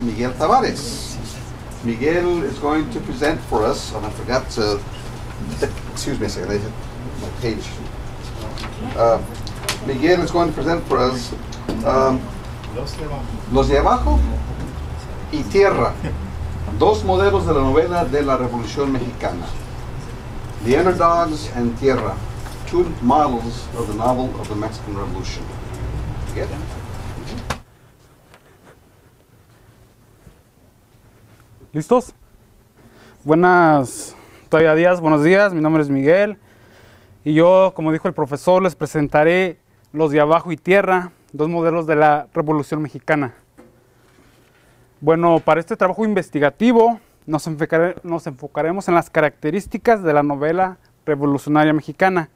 Miguel Tavares. Miguel is going to present for us, and I forgot to, excuse me a second, I hit my page. Miguel is going to present for us Los de Abajo y Tierra, dos modelos de la novela de la Revolución Mexicana. The Underdogs and Tierra, two models of the novel of the Mexican Revolution. Miguel? ¿Listos? Buenos días, mi nombre es Miguel y yo, como dijo el profesor, les presentaré Los de Abajo y Tierra, dos modelos de la Revolución Mexicana. Bueno, para este trabajo investigativo nos enfocaremos en las características de la novela revolucionaria mexicana,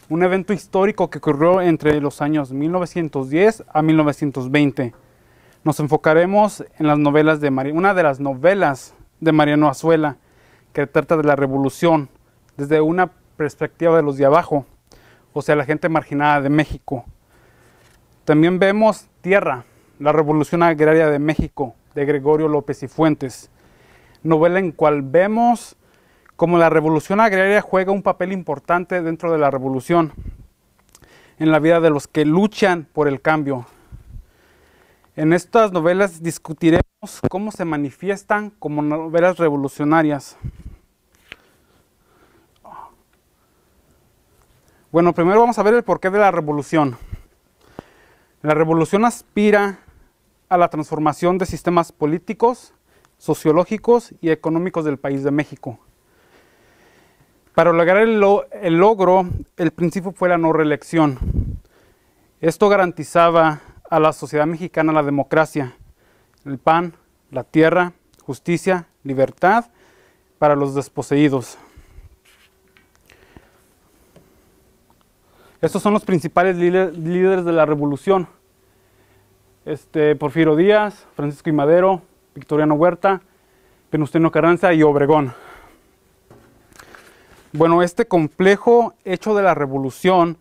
un evento histórico que ocurrió entre los años 1910 a 1920. Nos enfocaremos en las novelas de una de las novelas de Mariano Azuela, que trata de la revolución desde una perspectiva de los de abajo, o sea, la gente marginada de México. También vemos Tierra, la revolución agraria de México, de Gregorio López y Fuentes, novela en cual vemos cómo la revolución agraria juega un papel importante dentro de la revolución, en la vida de los que luchan por el cambio. En estas novelas discutiremos cómo se manifiestan como novelas revolucionarias. Bueno, primero vamos a ver el porqué de la revolución. La revolución aspira a la transformación de sistemas políticos, sociológicos y económicos del país de México. Para lograr el logro, el principio fue la no reelección. Esto garantizaba a la sociedad mexicana la democracia, el pan, la tierra, justicia, libertad para los desposeídos. Estos son los principales líderes de la revolución. Porfirio Díaz, Francisco I. Madero, Victoriano Huerta, Venustiano Carranza y Obregón. Bueno, este complejo hecho de la revolución,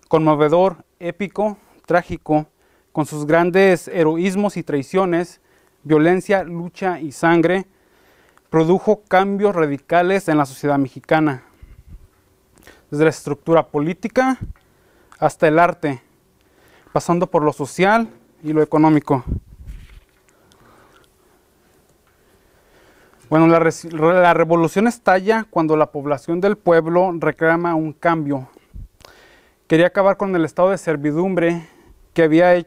conmovedor, épico, trágico, con sus grandes heroísmos y traiciones, violencia, lucha y sangre, produjo cambios radicales en la sociedad mexicana, desde la estructura política hasta el arte, pasando por lo social y lo económico. Bueno, la revolución estalla cuando la población del pueblo reclama un cambio. Quería acabar con el estado de servidumbre que había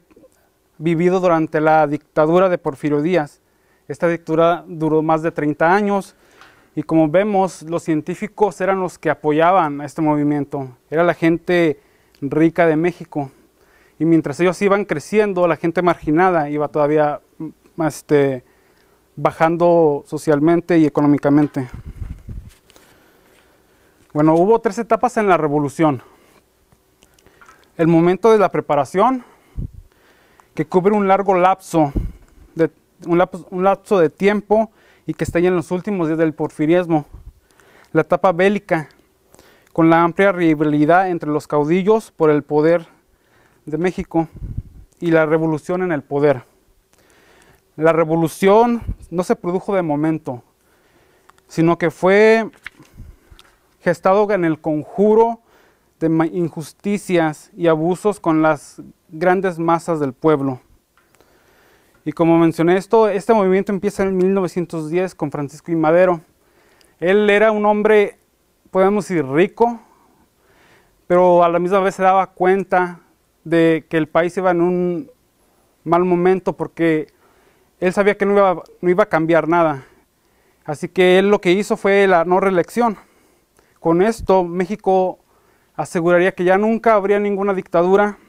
vivido durante la dictadura de Porfirio Díaz. Esta dictadura duró más de 30 años y, como vemos, los científicos eran los que apoyaban a este movimiento. Era la gente rica de México. Y mientras ellos iban creciendo, la gente marginada iba todavía bajando socialmente y económicamente. Bueno, hubo 3 etapas en la revolución. El momento de la preparación, que cubre un largo lapso de tiempo y que está ya en los últimos días del porfiriismo. La etapa bélica, con la amplia rivalidad entre los caudillos por el poder de México y la revolución en el poder. La revolución no se produjo de momento, sino que fue gestado en el conjuro de injusticias y abusos con las grandes masas del pueblo. Y como mencioné este movimiento empieza en 1910 con Francisco I. Madero. Él era un hombre, podemos decir, rico, pero a la misma vez se daba cuenta de que el país iba en un mal momento porque él sabía que no iba a cambiar nada. Así que él lo que hizo fue la no reelección. Con esto México aseguraría que ya nunca habría ninguna dictadura.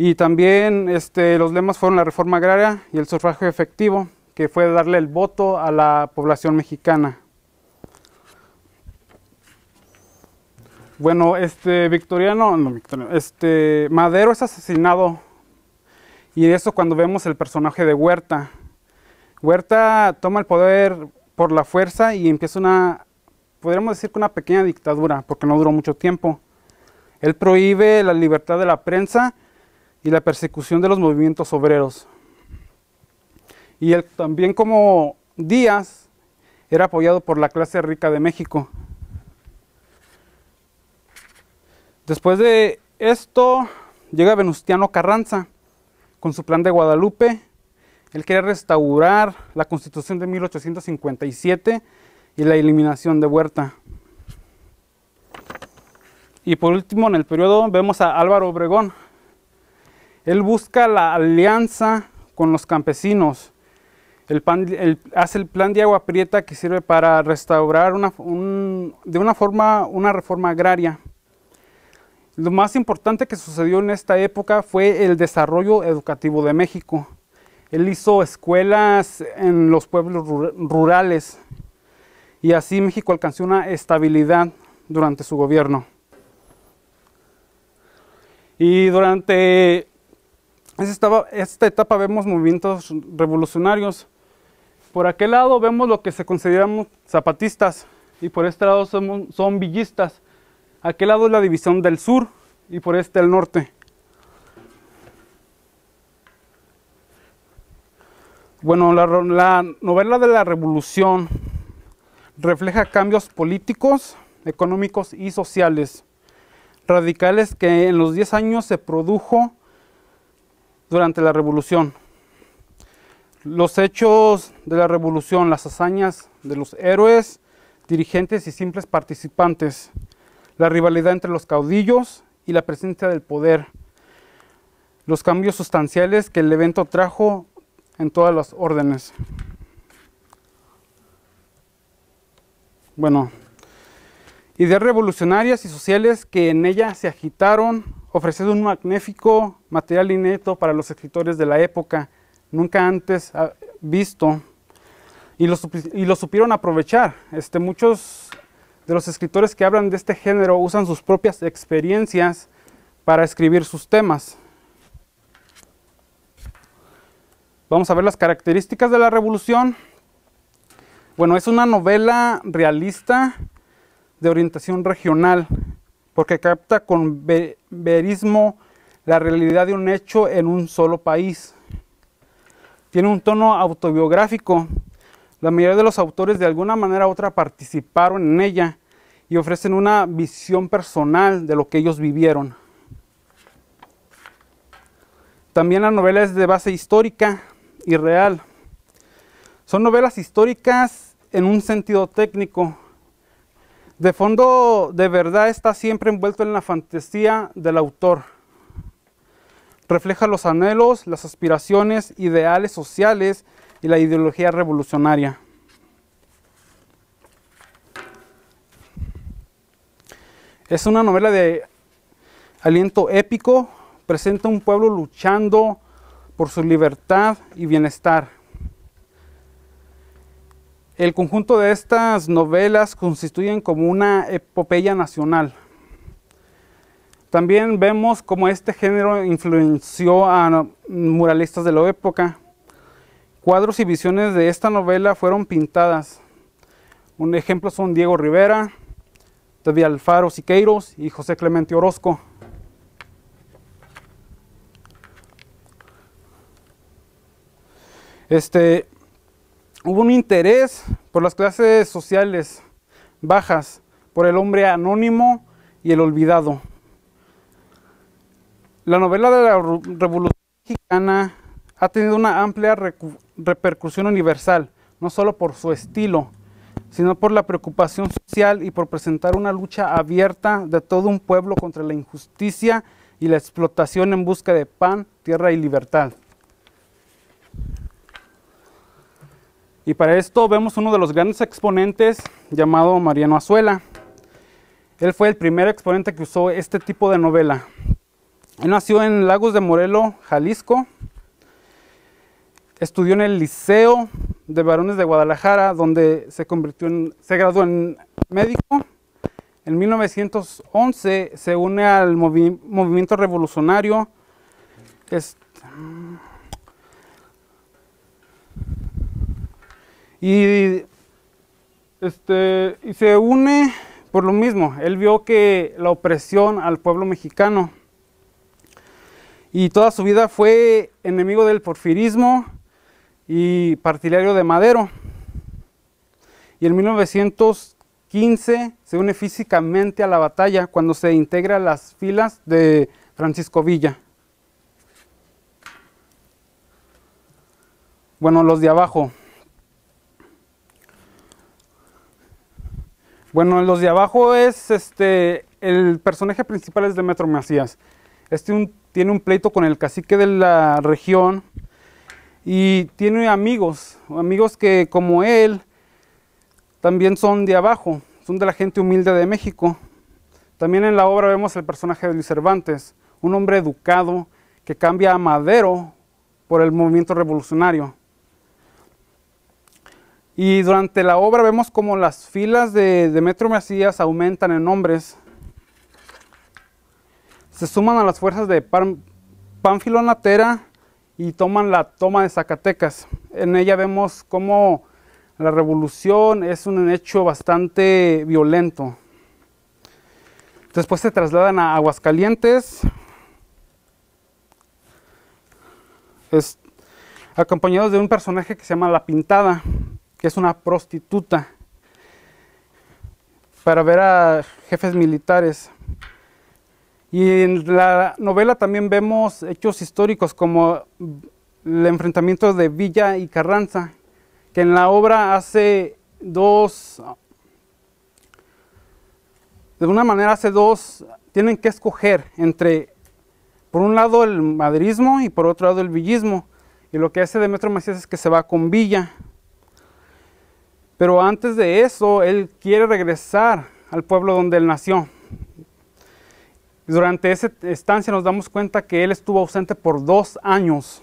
Y también los lemas fueron la reforma agraria y el sufragio efectivo, que fue darle el voto a la población mexicana. Bueno, Madero es asesinado, y eso cuando vemos el personaje de Huerta. Huerta toma el poder por la fuerza y empieza podríamos decir que una pequeña dictadura, porque no duró mucho tiempo. Él prohíbe la libertad de la prensa y la persecución de los movimientos obreros. y él también como Díaz era apoyado por la clase rica de México. Después de esto llega Venustiano Carranza con su plan de Guadalupe. Él quería restaurar la Constitución de 1857 y la eliminación de Huerta. Y por último, en el periodo vemos a Álvaro Obregón. Él busca la alianza con los campesinos. Hace el plan de Agua Prieta, que sirve para restaurar una reforma agraria. Lo más importante que sucedió en esta época fue el desarrollo educativo de México. Él hizo escuelas en los pueblos rurales y así México alcanzó una estabilidad durante su gobierno. Y durante esta etapa vemos movimientos revolucionarios. Por aquel lado vemos lo que se consideran zapatistas y por este lado son villistas. Aquel lado es la división del sur y por este el norte. Bueno, la novela de la Revolución refleja cambios políticos, económicos y sociales radicales que en los 10 años se produjo durante la Revolución. Los hechos de la Revolución, las hazañas de los héroes, dirigentes y simples participantes, la rivalidad entre los caudillos y la presencia del poder, los cambios sustanciales que el evento trajo en todas las órdenes. Bueno, ideas revolucionarias y sociales que en ella se agitaron, ofreciendo un magnífico material inédito para los escritores de la época, nunca antes visto, y lo supieron aprovechar. Muchos de los escritores que hablan de este género usan sus propias experiencias para escribir sus temas. Vamos a ver las características de la Revolución. Bueno, es una novela realista de orientación regional, porque capta con verismo la realidad de un hecho en un solo país. Tiene un tono autobiográfico. La mayoría de los autores de alguna manera u otra participaron en ella y ofrecen una visión personal de lo que ellos vivieron. También la novela es de base histórica y real. Son novelas históricas en un sentido técnico. De fondo, de verdad, está siempre envuelto en la fantasía del autor. Refleja los anhelos, las aspiraciones, ideales sociales y la ideología revolucionaria. Es una novela de aliento épico, presenta un pueblo luchando por su libertad y bienestar. El conjunto de estas novelas constituyen como una epopeya nacional. También vemos cómo este género influenció a muralistas de la época. Cuadros y visiones de esta novela fueron pintadas. Un ejemplo son Diego Rivera, David Alfaro Siqueiros y José Clemente Orozco. Hubo un interés por las clases sociales bajas, por el hombre anónimo y el olvidado. La novela de la Revolución Mexicana ha tenido una amplia repercusión universal, no solo por su estilo, sino por la preocupación social y por presentar una lucha abierta de todo un pueblo contra la injusticia y la explotación en busca de pan, tierra y libertad. Y para esto vemos uno de los grandes exponentes llamado Mariano Azuela. Él fue el primer exponente que usó este tipo de novela. Él nació en Lagos de Moreno, Jalisco. Estudió en el Liceo de Varones de Guadalajara, donde se graduó en médico. En 1911 se une al movimiento revolucionario. Y se une por lo mismo. Él vio que la opresión al pueblo mexicano, y toda su vida fue enemigo del porfirismo y partidario de Madero. Y en 1915 se une físicamente a la batalla cuando se integra a las filas de Francisco Villa. Bueno, los de abajo. Bueno, los de abajo es el personaje principal es Demetrio Macías. Tiene un pleito con el cacique de la región y tiene amigos que como él también son de abajo, son de la gente humilde de México. También en la obra vemos el personaje de Luis Cervantes, un hombre educado que cambia a Madero por el movimiento revolucionario. Y durante la obra vemos como las filas de Demetrio Macías aumentan en hombres. Se suman a las fuerzas de Pánfilo Natera y toman la toma de Zacatecas. En ella vemos cómo la revolución es un hecho bastante violento. Después se trasladan a Aguascalientes, acompañados de un personaje que se llama La Pintada, que es una prostituta, para ver a jefes militares. Y en la novela también vemos hechos históricos como el enfrentamiento de Villa y Carranza, que en la obra tienen que escoger entre, por un lado el maderismo y por otro lado el villismo, y lo que hace Demetrio Macías es que se va con Villa. Pero antes de eso, él quiere regresar al pueblo donde él nació. Durante esa estancia nos damos cuenta que él estuvo ausente por 2 años.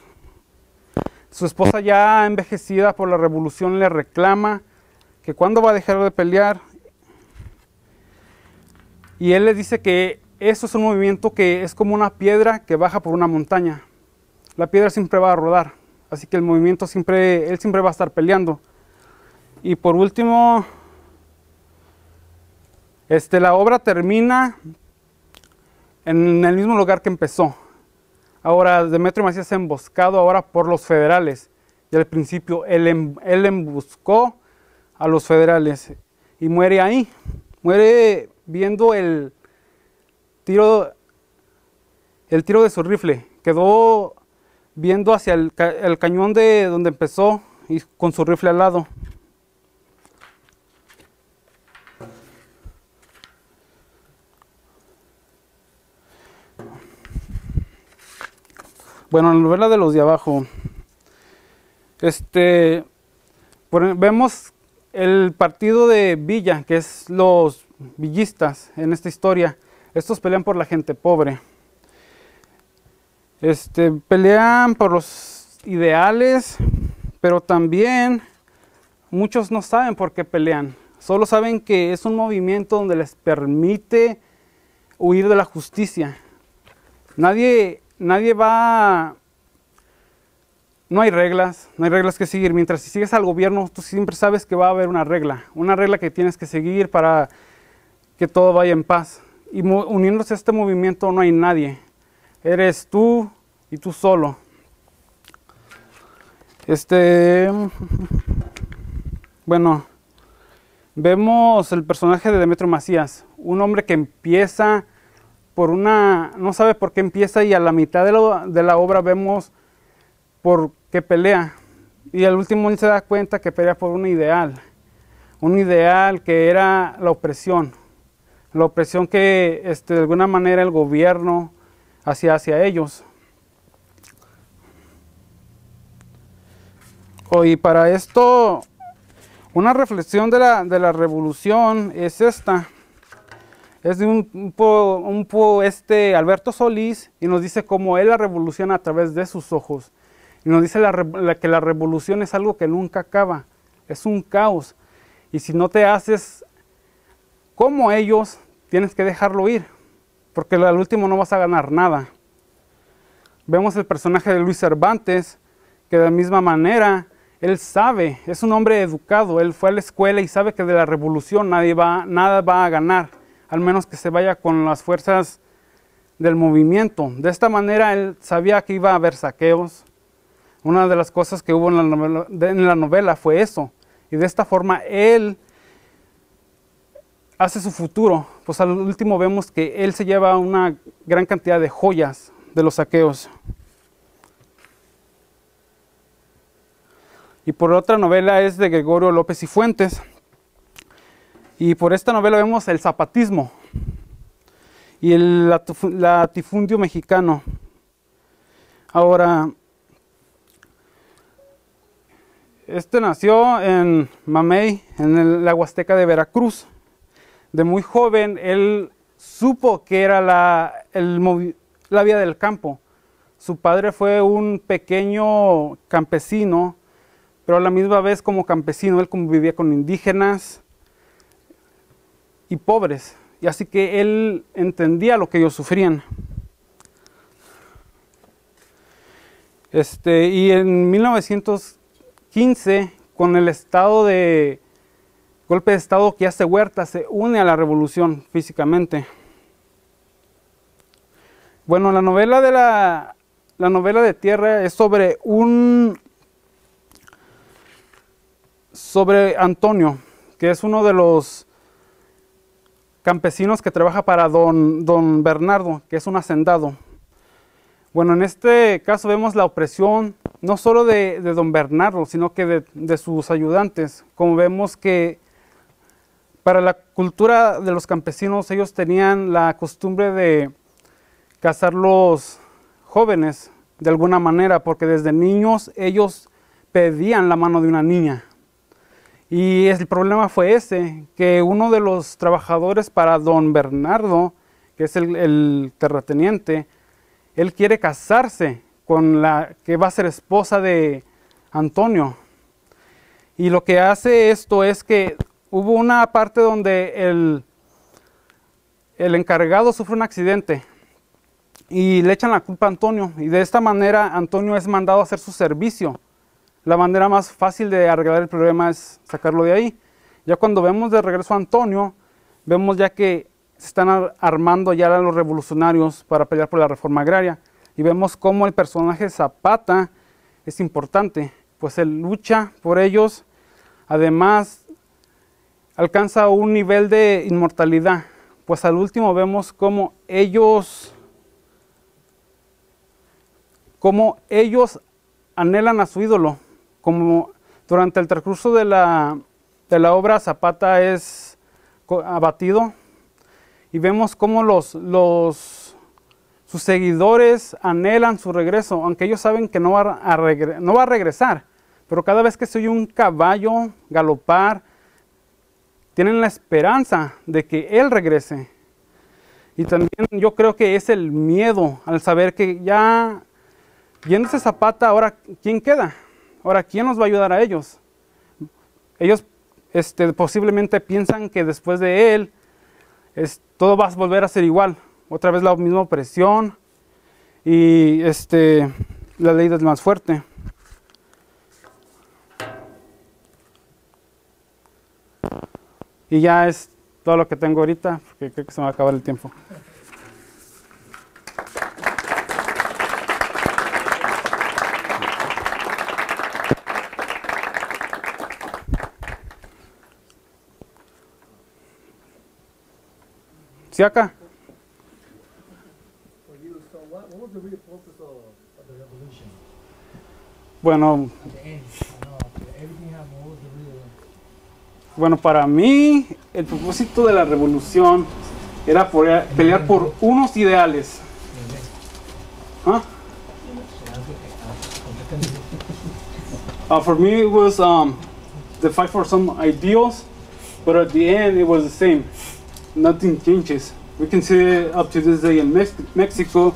Su esposa, ya envejecida por la revolución, le reclama que cuándo va a dejar de pelear. Y él le dice que eso es un movimiento que es como una piedra que baja por una montaña. La piedra siempre va a rodar, así que el movimiento él siempre va a estar peleando. Y por último, la obra termina en el mismo lugar que empezó. Ahora Demetrio Macías es emboscado ahora por los federales. Y al principio él emboscó a los federales y muere ahí. Muere viendo el tiro de su rifle. Quedó viendo hacia el cañón de donde empezó y con su rifle al lado. Bueno, en la novela de los de abajo, vemos el partido de Villa, que es los villistas en esta historia. Estos pelean por la gente pobre. Pelean por los ideales, pero también muchos no saben por qué pelean. Solo saben que es un movimiento donde les permite huir de la justicia. No hay reglas que seguir. Mientras si sigues al gobierno, tú siempre sabes que va a haber una regla que tienes que seguir para que todo vaya en paz. Y uniéndose a este movimiento no hay nadie. Eres tú y tú solo. Bueno, vemos el personaje de Demetrio Macías, un hombre que empieza no sabe por qué empieza, y a la mitad de la obra vemos por qué pelea. Y al último él se da cuenta que pelea por un ideal que era la opresión que de alguna manera el gobierno hacía hacia ellos. Y para esto, una reflexión de la revolución es esta. Es de Alberto Solís, y nos dice cómo él la revoluciona a través de sus ojos. Y nos dice que la revolución es algo que nunca acaba, es un caos. Y si no te haces como ellos, tienes que dejarlo ir, porque al último no vas a ganar nada. Vemos el personaje de Luis Cervantes, que de la misma manera, él sabe, es un hombre educado, él fue a la escuela y sabe que de la revolución nada va a ganar, al menos que se vaya con las fuerzas del movimiento. De esta manera él sabía que iba a haber saqueos, Una de las cosas que hubo en la novela fue eso. Y de esta forma él hace su futuro. Pues al último vemos que él se lleva una gran cantidad de joyas de los saqueos. Y por otra novela es de Gregorio López y Fuentes. Y por esta novela vemos el zapatismo y el latifundio mexicano. Ahora, este nació en Mamey, en la Huasteca de Veracruz. De muy joven, él supo que era la vida del campo. Su padre fue un pequeño campesino, pero a la misma vez como campesino, él convivía con indígenas y pobres. Y así que él entendía lo que ellos sufrían. Y en 1915, con el golpe de estado que hace Huerta, se une a la revolución físicamente. Bueno, la novela de Tierra es sobre Antonio, que es uno de los campesinos que trabaja para don Bernardo, que es un hacendado. Bueno, en este caso vemos la opresión no solo de don Bernardo, sino que de sus ayudantes. Como vemos que para la cultura de los campesinos, ellos tenían la costumbre de casar los jóvenes de alguna manera, porque desde niños ellos pedían la mano de una niña. Y el problema fue ese, que uno de los trabajadores para don Bernardo, que es el terrateniente, él quiere casarse con la que va a ser esposa de Antonio. Y lo que hace esto es que hubo una parte donde el encargado sufre un accidente y le echan la culpa a Antonio. Y de esta manera Antonio es mandado a hacer su servicio. La manera más fácil de arreglar el problema es sacarlo de ahí. Ya cuando vemos de regreso a Antonio, vemos ya que se están armando ya los revolucionarios para pelear por la reforma agraria. Y vemos cómo el personaje Zapata es importante, pues él lucha por ellos. Además, alcanza un nivel de inmortalidad, pues al último vemos cómo ellos anhelan a su ídolo. Como durante el transcurso de la obra, Zapata es abatido y vemos cómo sus seguidores anhelan su regreso, aunque ellos saben que no va a regresar, pero cada vez que se oye un caballo galopar, tienen la esperanza de que él regrese. Y también yo creo que es el miedo al saber que ya yéndose Zapata, ahora ¿quién queda? Ahora, ¿quién nos va a ayudar a ellos? Ellos posiblemente piensan que después de él todo va a volver a ser igual. Otra vez la misma opresión y la ley del más fuerte. Y ya es todo lo que tengo ahorita, porque creo que se me va a acabar el tiempo. ¿Sí acá? What was the real purpose of the revolution? Bueno, At the end, everything happened. What was the real? bueno, para mí el propósito de la revolución era pelear por unos ideales. ¿Ah? For me it was the fight for some ideals, but at the end it was the same. Nothing changes. We can see up to this day in Mexico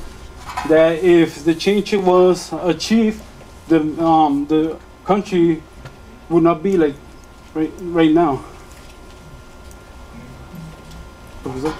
that if the change was achieved, the country would not be like right now. Professor?